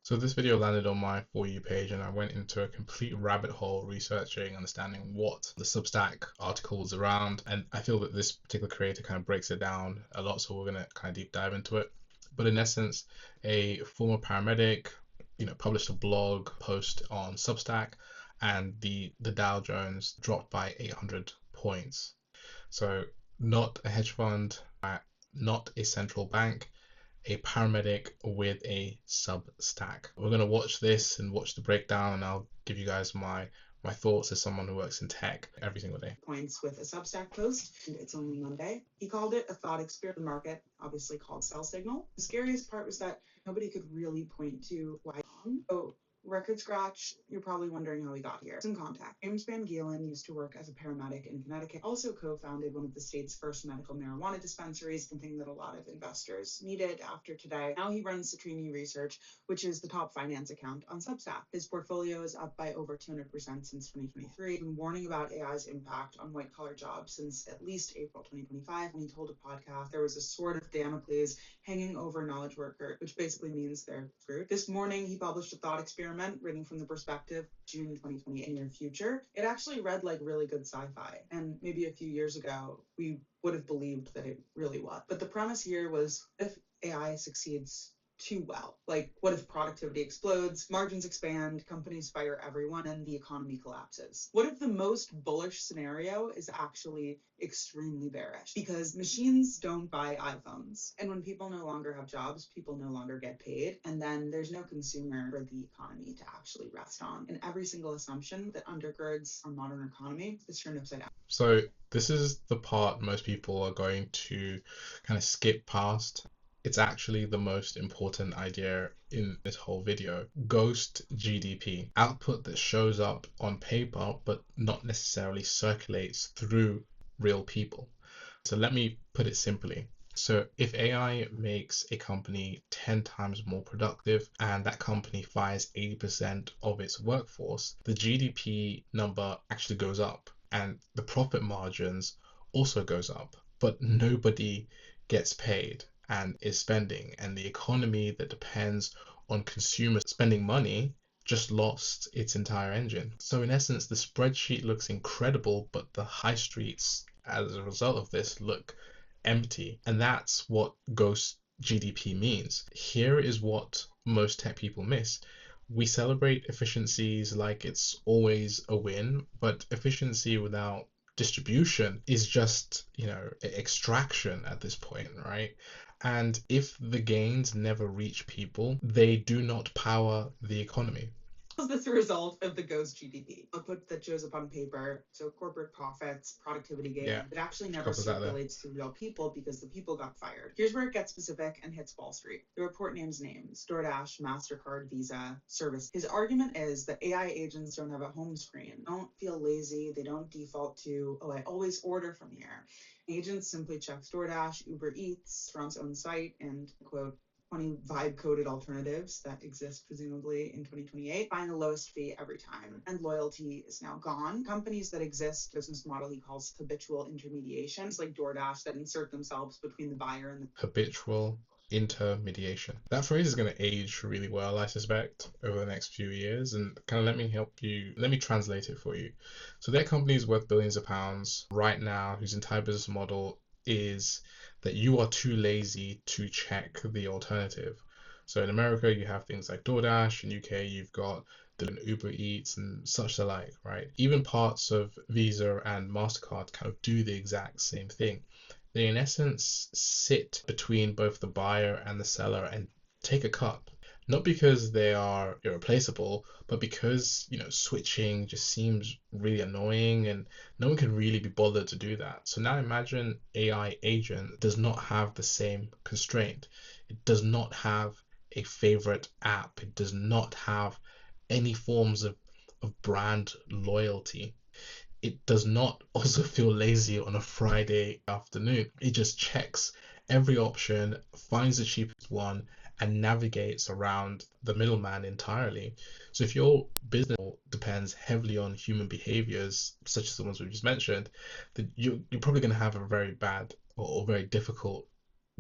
So this video landed on my For You page and I went into a complete rabbit hole researching, understanding what the Substack article was around. And I feel that this particular creator kind of breaks it down a lot, so we're going to kind of deep dive into it. But in essence, a former paramedic, published a blog post on Substack, and the Dow Jones dropped by 800 points. So not a hedge fund, not a central bank, a paramedic with a Substack. We're going to watch this and watch the breakdown, and I'll give you guys my thoughts as someone who works in tech every single day. Points with a Substack post, and it's only Monday. He called it a thought experiment. The market obviously called sell signal. The scariest part was that nobody could really point to why. So record scratch, you're probably wondering how he got here. Some contact. James Van Galen used to work as a paramedic in Connecticut, also co-founded one of the state's first medical marijuana dispensaries, something that a lot of investors needed after today. Now he runs Citrini Research, which is the top finance account on Substack. His portfolio is up by over 200% since 2023. He's been warning about AI's impact on white-collar jobs since at least April 2025, when he told a podcast there was a sword of Damocles hanging over knowledge worker, which basically means they're screwed. This morning, he published a thought experiment written from the perspective June 2020 in your future. It actually read like really good sci-fi, and maybe a few years ago we would have believed that it really was. But the premise here was, if AI succeeds too well, like what if productivity explodes, margins expand, companies fire everyone, and the economy collapses? What if the most bullish scenario is actually extremely bearish? Because machines don't buy iPhones, and when people no longer have jobs, people no longer get paid, and then there's no consumer for the economy to actually rest on. And every single assumption that undergirds our modern economy is turned upside down. So this is the part most people are going to kind of skip past. It's actually the most important idea in this whole video. Ghost GDP, output that shows up on paper but not necessarily circulates through real people. So let me put it simply. So if AI makes a company 10 times more productive and that company fires 80% of its workforce, the GDP number actually goes up and the profit margins also goes up, but nobody gets paid and is spending, and the economy that depends on consumers spending money just lost its entire engine. So in essence, the spreadsheet looks incredible, but the high streets as a result of this look empty. And that's what ghost GDP means. Here is what most tech people miss. We celebrate efficiencies like it's always a win, but efficiency without distribution is just, extraction at this point, right? And if the gains never reach people, they do not power the economy. That's the result of the ghost GDP output that shows up on paper. So corporate profits, productivity gain, it actually never circulates to real people because the people got fired. Here's where it gets specific and hits Wall Street. The report names names: DoorDash, MasterCard, Visa, Service. His argument is that AI agents don't have a home screen, don't feel lazy, they don't default to, I always order from here. Agents simply check DoorDash, Uber Eats, restaurant's own site, and quote, 20 vibe-coded alternatives that exist presumably in 2028, find the lowest fee every time. And loyalty is now gone. Companies that exist, business model he calls habitual intermediation. It's like DoorDash that insert themselves between the buyer and the habitual intermediation. That phrase is going to age really well, I suspect, over the next few years. And kind of let me translate it for you. So there are companies worth billions of pounds right now whose entire business model is that you are too lazy to check the alternative. So in America, you have things like DoorDash. In UK, you've got the Uber Eats and such alike, right? Even parts of Visa and MasterCard kind of do the exact same thing. They in essence sit between both the buyer and the seller and take a cut. Not because they are irreplaceable, but because, switching just seems really annoying and no one can really be bothered to do that. So now imagine AI agent does not have the same constraint. It does not have a favorite app. It does not have any forms of brand loyalty. It does not also feel lazy on a Friday afternoon. It just checks every option, finds the cheapest one, and navigates around the middleman entirely. So if your business depends heavily on human behaviors, such as the ones we just mentioned, then you're probably going to have a very bad or very difficult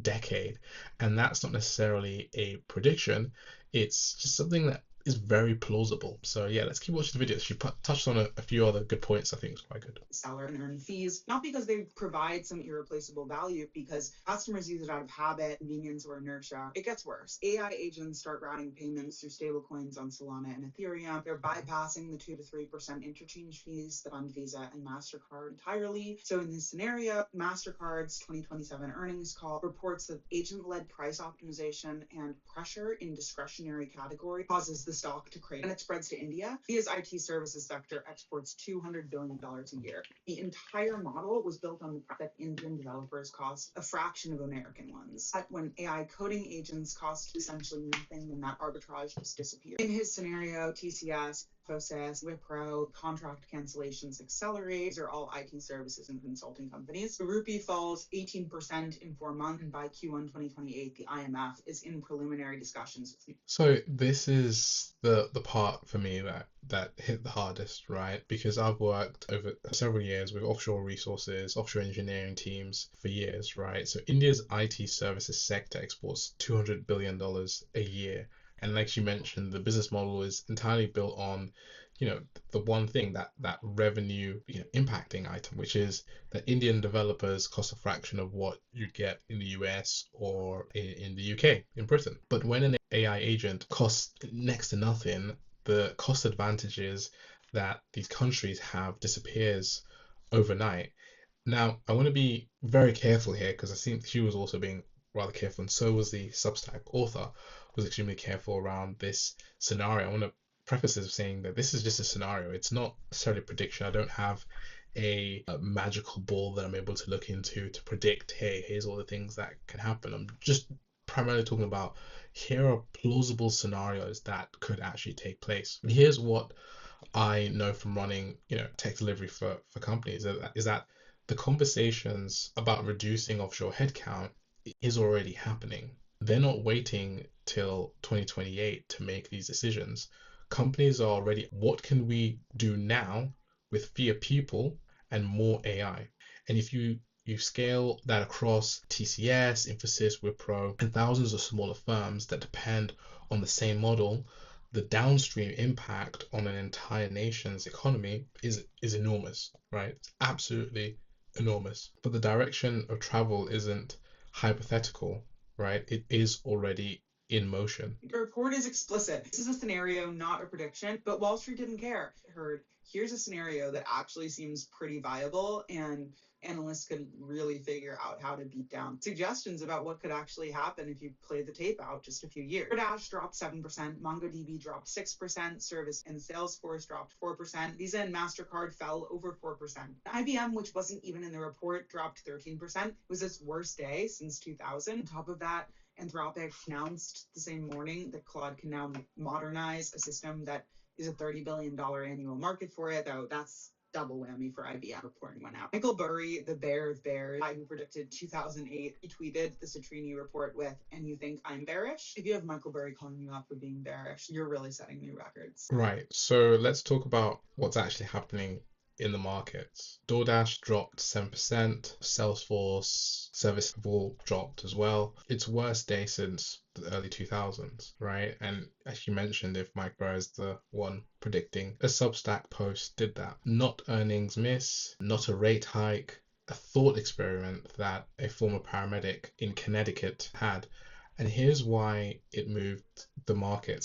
decade. And that's not necessarily a prediction. It's just something that is very plausible. So yeah, let's keep watching the videos. She touched on a few other good points. I think it's quite good. Seller and earn fees, not because they provide some irreplaceable value, because customers use it out of habit, convenience, or inertia. It gets worse. AI agents start routing payments through stablecoins on Solana and Ethereum. They're bypassing the 2 to 3% interchange fees that fund Visa and MasterCard entirely. So in this scenario, MasterCard's 2027 earnings call reports that agent-led price optimization and pressure in discretionary category causes the stock to crater, and it spreads to India. India's IT services sector exports $200 billion a year. The entire model was built on the fact that Indian developers cost a fraction of American ones. But when AI coding agents cost essentially nothing, then that arbitrage just disappears. In his scenario, TCS, Infosys, Wipro, contract cancellations accelerate. These are all IT services and consulting companies. The rupee falls 18% in 4 months, and by Q1 2028, the IMF is in preliminary discussions with. So this is the part for me that hit the hardest, right? Because I've worked over several years with offshore resources, offshore engineering teams for years, right? So India's IT services sector exports $200 billion a year. And like you mentioned, the business model is entirely built on, the one thing that revenue, impacting item, which is that Indian developers cost a fraction of what you get in the US or in the UK, in Britain. But when an AI agent costs next to nothing, the cost advantages that these countries have disappears overnight. Now, I want to be very careful here because I think she was also being rather careful, and so was the Substack author, was extremely careful around this scenario. I want to preface this with saying that this is just a scenario. It's not necessarily a prediction. I don't have a magical ball that I'm able to look into to predict, hey, here's all the things that can happen. I'm just primarily talking about here are plausible scenarios that could actually take place. And here's what I know from running, tech delivery for companies is that the conversations about reducing offshore headcount is already happening. They're not waiting till 2028 to make these decisions. Companies are already, what can we do now with fewer people and more AI? And if you scale that across TCS, Infosys, Wipro, and thousands of smaller firms that depend on the same model, the downstream impact on an entire nation's economy is enormous, right? It's absolutely enormous. But the direction of travel isn't hypothetical, right? It is already in motion. The report is explicit. This is a scenario, not a prediction, but Wall Street didn't care. Here's a scenario that actually seems pretty viable, and analysts could really figure out how to beat down suggestions about what could actually happen if you play the tape out just a few years. DoorDash dropped 7%, MongoDB dropped 6%, Service and Salesforce dropped 4%, Visa and MasterCard fell over 4%. IBM, which wasn't even in the report, dropped 13%. It was its worst day since 2000. On top of that, Anthropic announced the same morning that Claude can now modernize a system that is a $30 billion annual market for it, though that's double whammy for IBM. Reporting went out. Michael Burry, the bear of bears, guy who predicted 2008, he tweeted the Citrini report with, "And you think I'm bearish?" If you have Michael Burry calling you out for being bearish, you're really setting new records. Right. So let's talk about what's actually happening in the markets. DoorDash dropped 7%, Salesforce service have all dropped as well. It's worst day since the early 2000s, right? And as you mentioned, if Mike Burr is the one predicting, a Substack post did that. Not earnings miss, not a rate hike, a thought experiment that a former paramedic in Connecticut had. And here's why it moved the markets.